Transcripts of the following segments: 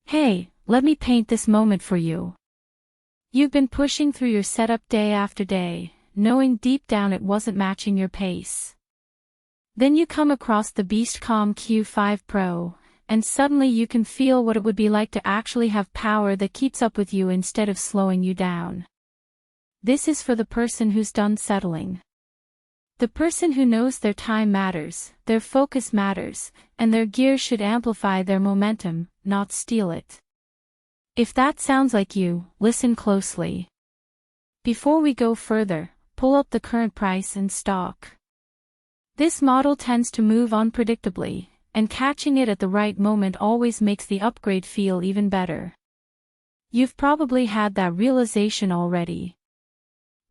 Hey, let me paint this moment for you. You've been pushing through your setup day after day, knowing deep down it wasn't matching your pace. Then you come across the BEASTCOM Q5 Pro, and suddenly you can feel what it would be like to actually have power that keeps up with you instead of slowing you down. This is for the person who's done settling. The person who knows their time matters, their focus matters, and their gear should amplify their momentum, not steal it. If that sounds like you, listen closely. Before we go further, pull up the current price and stock. This model tends to move unpredictably, and catching it at the right moment always makes the upgrade feel even better. You've probably had that realization already.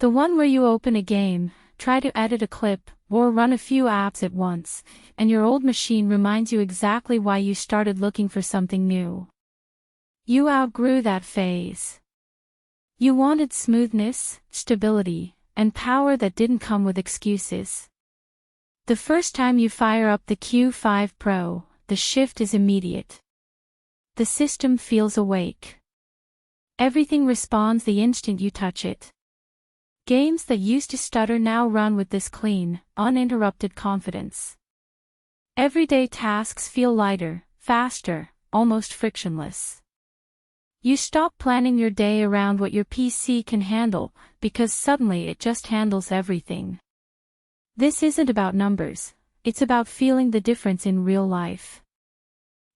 The one where you open a game, try to edit a clip, or run a few apps at once, and your old machine reminds you exactly why you started looking for something new. You outgrew that phase. You wanted smoothness, stability, and power that didn't come with excuses. The first time you fire up the Q5 Pro, the shift is immediate. The system feels awake. Everything responds the instant you touch it. Games that used to stutter now run with this clean, uninterrupted confidence. Everyday tasks feel lighter, faster, almost frictionless. You stop planning your day around what your PC can handle, because suddenly it just handles everything. This isn't about numbers, it's about feeling the difference in real life.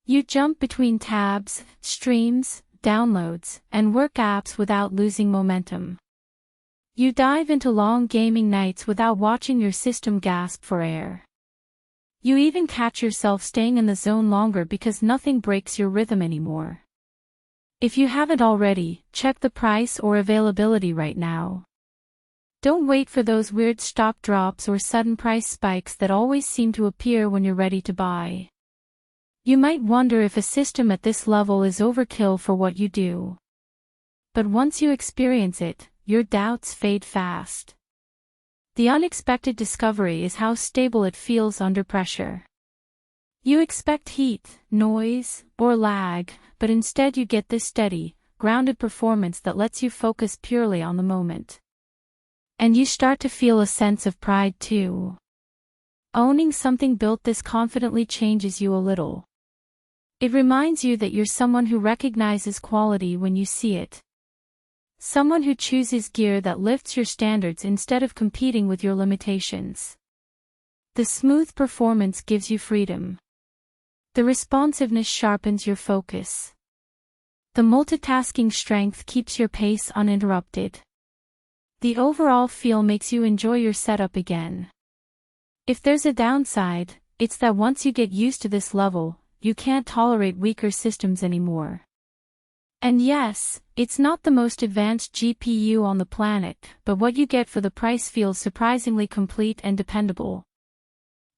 You jump between tabs, streams, downloads, and work apps without losing momentum. You dive into long gaming nights without watching your system gasp for air. You even catch yourself staying in the zone longer because nothing breaks your rhythm anymore. If you haven't already, check the price or availability right now. Don't wait for those weird stock drops or sudden price spikes that always seem to appear when you're ready to buy. You might wonder if a system at this level is overkill for what you do. But once you experience it, your doubts fade fast. The unexpected discovery is how stable it feels under pressure. You expect heat, noise, or lag, but instead you get this steady, grounded performance that lets you focus purely on the moment. And you start to feel a sense of pride too. Owning something built this confidently changes you a little. It reminds you that you're someone who recognizes quality when you see it. Someone who chooses gear that lifts your standards instead of competing with your limitations. The smooth performance gives you freedom. The responsiveness sharpens your focus. The multitasking strength keeps your pace uninterrupted. The overall feel makes you enjoy your setup again. If there's a downside, it's that once you get used to this level, you can't tolerate weaker systems anymore. And yes, it's not the most advanced GPU on the planet, but what you get for the price feels surprisingly complete and dependable.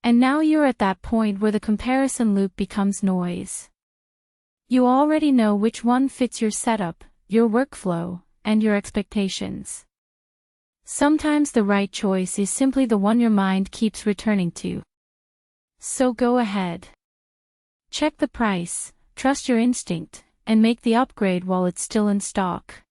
And now you're at that point where the comparison loop becomes noise. You already know which one fits your setup, your workflow, and your expectations. Sometimes the right choice is simply the one your mind keeps returning to. So go ahead. Check the price, trust your instinct, and make the upgrade while it's still in stock.